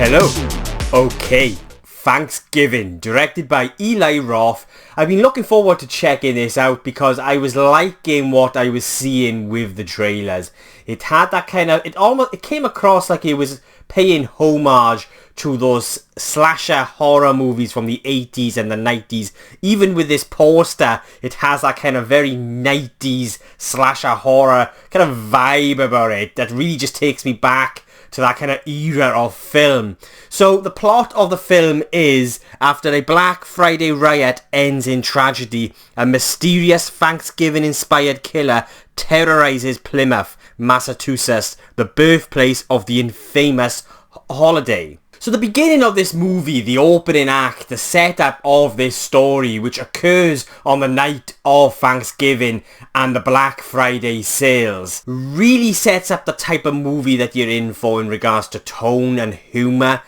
Hello. Okay, Thanksgiving, directed by Eli Roth. I've been looking forward to checking this out because I was liking what I was seeing with the trailers. It had that kind of, it came across like it was paying homage to those slasher horror movies from the 80s and the 90s. Even with this poster, it has that kind of very 90s slasher horror kind of vibe about it that really just takes me back to that kind of era of film. So the plot of the film is, after a Black Friday riot ends in tragedy, a mysterious Thanksgiving-inspired killer terrorizes Plymouth, Massachusetts, the birthplace of the infamous holiday. So the beginning of this movie, the opening act, the setup of this story, which occurs on the night of Thanksgiving and the Black Friday sales, really sets up the type of movie that you're in for in regards to tone and humour.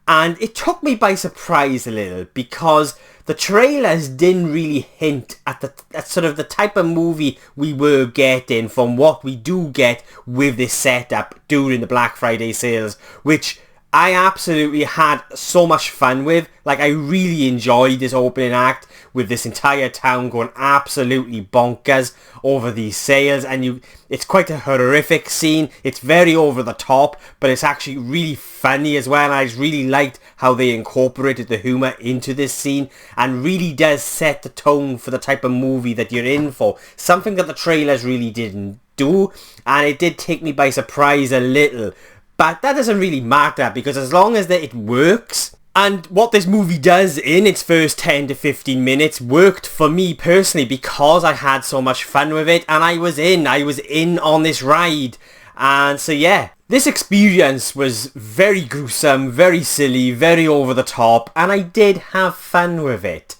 And it took me by surprise a little because the trailers didn't really hint at sort of the type of movie we were getting from what we do get with this setup during the Black Friday sales, which I absolutely had so much fun with. Like, I really enjoyed this opening act with this entire town going absolutely bonkers over these sales, and it's quite a horrific scene. It's very over the top, but it's actually really funny as well. And I just really liked how they incorporated the humour into this scene, and really does set the tone for the type of movie that you're in for. Something that the trailers really didn't do, and it did take me by surprise a little. But that doesn't really matter, because as long as it works, and what this movie does in its first 10 to 15 minutes worked for me personally because I had so much fun with it, and I was in on this ride. And so yeah, this experience was very gruesome, very silly, very over the top, and I did have fun with it.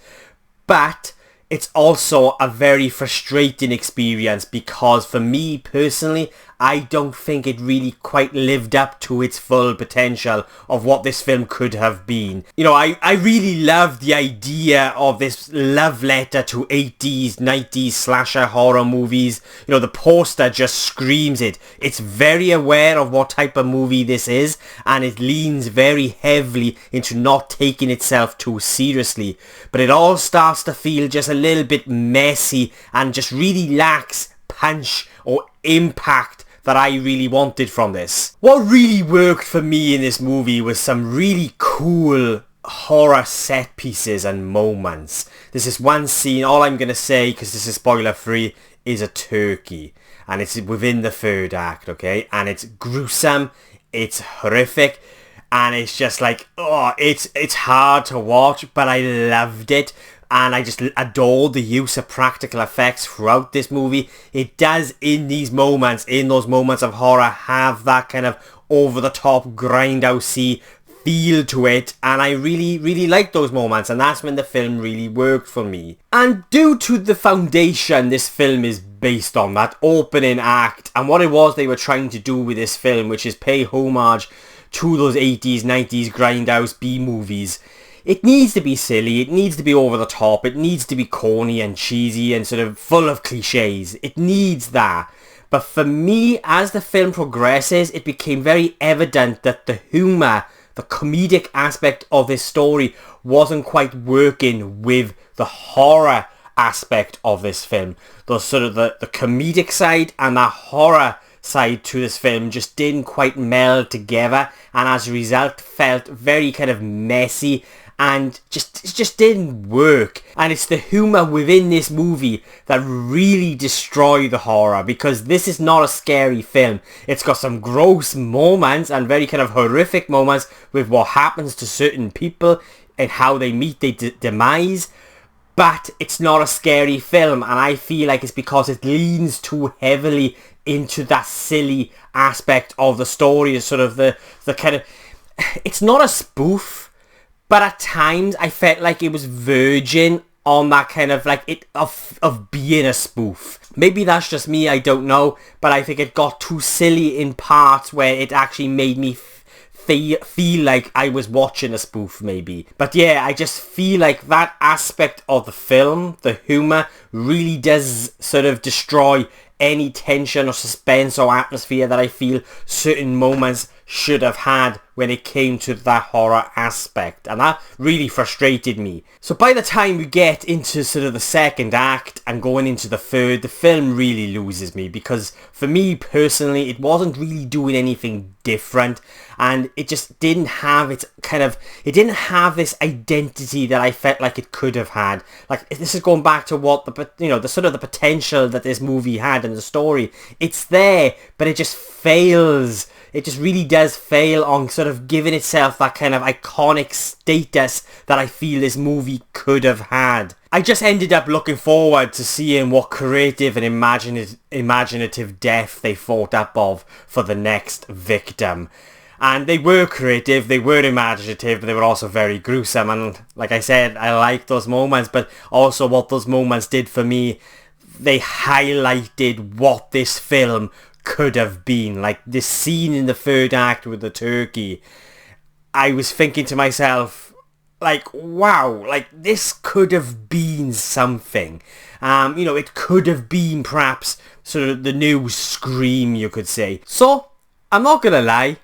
But it's also a very frustrating experience because for me personally, I don't think it really quite lived up to its full potential of what this film could have been. You know, I really love the idea of this love letter to 80s, 90s slasher horror movies. You know, the poster just screams it. It's very aware of what type of movie this is, and it leans very heavily into not taking itself too seriously. But it all starts to feel just a little bit messy and just really lacks punch or impact that I really wanted from this. What really worked for me in this movie was some really cool horror set pieces and moments. There's this one scene, all I'm going to say, because this is spoiler free, is a turkey. And it's within the third act, okay? And it's gruesome, it's horrific, and it's just like, oh, it's hard to watch, but I loved it. And I just adored the use of practical effects throughout this movie. It does, in those moments of horror, have that kind of over-the-top, grindhousey feel to it. And I really, really like those moments. And that's when the film really worked for me. And due to the foundation this film is based on, that opening act, and what it was they were trying to do with this film, which is pay homage to those 80s, 90s grindhouse B-movies, it needs to be silly, it needs to be over the top, it needs to be corny and cheesy and sort of full of cliches. It needs that. But for me, as the film progresses, it became very evident that the humour, the comedic aspect of this story wasn't quite working with the horror aspect of this film. The sort of the comedic side and the horror side to this film just didn't quite meld together, and as a result felt very kind of messy, and it just didn't work. And it's the humour within this movie that really destroy the horror, because this is not a scary film. It's got some gross moments and very kind of horrific moments with what happens to certain people and how they meet their demise, but it's not a scary film. And I feel like it's because it leans too heavily into that silly aspect of the story, sort of the kind of, it's not a spoof, but at times I felt like it was verging on that kind of like of being a spoof. Maybe that's just me, I don't know, but I think it got too silly in parts where it actually made me feel like I was watching a spoof maybe. But yeah, I just feel like that aspect of the film, the humour, really does sort of destroy any tension or suspense or atmosphere that I feel certain moments should have had when it came to that horror aspect, and that really frustrated me. So by the time we get into sort of the second act and going into the third, the film really loses me, because for me personally it wasn't really doing anything different, and it just didn't have its it didn't have this identity that I felt like it could have had. Like, this is going back to what the sort of the potential that this movie had in the story. It's there, but it just fails. It just really does fail on sort of giving itself that kind of iconic status that I feel this movie could have had. I just ended up looking forward to seeing what creative and imaginative death they thought up of for the next victim. And they were creative, they were imaginative, but they were also very gruesome. And like I said, I like those moments, but also what those moments did for me, they highlighted what this film could have been. Like this scene in the third act with the turkey, I was thinking to myself, like, wow, like this could have been something. It could have been perhaps sort of the new Scream, you could say. So, I'm not gonna lie,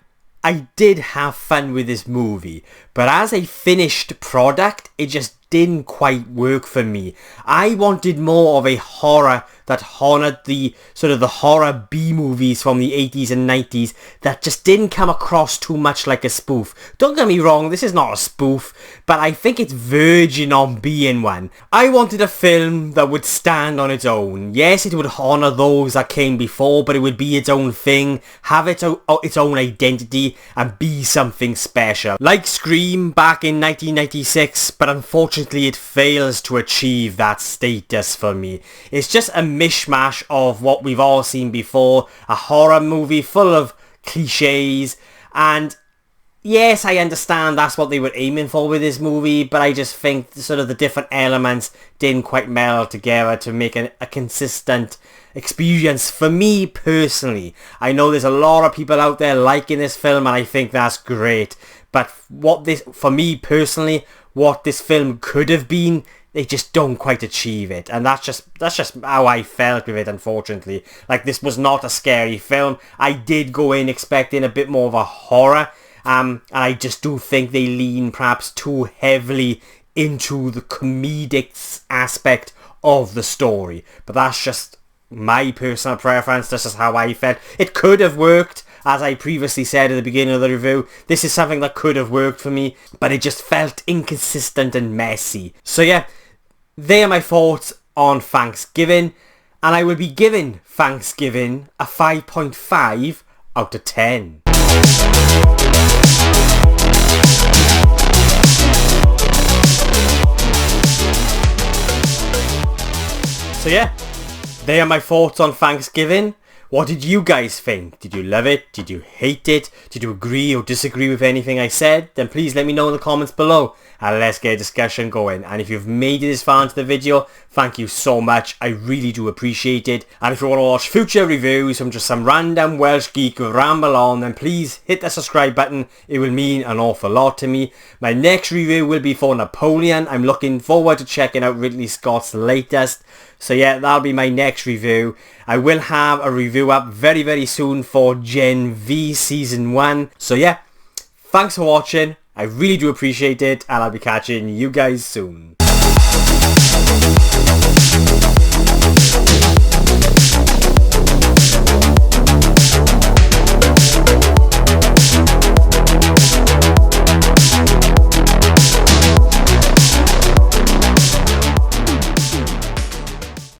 I did have fun with this movie, but as a finished product, it just didn't quite work for me. I wanted more of a horror that honoured the sort of the horror B-movies from the 80s and 90s that just didn't come across too much like a spoof. Don't get me wrong, this is not a spoof, but I think it's verging on being one. I wanted a film that would stand on its own. Yes, it would honour those that came before, but it would be its own thing, have its own identity, and be something special. Like Scream back in 1996, but unfortunately it fails to achieve that status for me. It's just a mishmash of what we've all seen before, a horror movie full of cliches, and yes, I understand that's what they were aiming for with this movie, but I just think sort of the different elements didn't quite meld together to make a consistent experience for me personally. I know there's a lot of people out there liking this film, and I think that's great, but for me personally, what this film could have been, they just don't quite achieve it, and that's just how I felt with it, unfortunately. Like, this was not a scary film. I did go in expecting a bit more of a horror, and I just do think they lean perhaps too heavily into the comedic aspect of the story. But that's just my personal preference. This is how I felt. It could have worked, as I previously said at the beginning of the review. This is something that could have worked for me, but it just felt inconsistent and messy. So yeah, they are my thoughts on Thanksgiving, and I will be giving Thanksgiving a 5.5 out of 10. So yeah, they are my thoughts on Thanksgiving. What did you guys think? Did you love it? Did you hate it? Did you agree or disagree with anything I said? Then please let me know in the comments below, and let's get a discussion going. And if you've made it this far into the video, thank you so much. I really do appreciate it. And if you want to watch future reviews from just some random Welsh geek who ramble on, then please hit the subscribe button. It will mean an awful lot to me. My next review will be for Napoleon. I'm looking forward to checking out Ridley Scott's latest. So yeah, that'll be my next review. I will have a review up very, very soon for Gen V Season 1. So yeah, thanks for watching. I really do appreciate it, and I'll be catching you guys soon.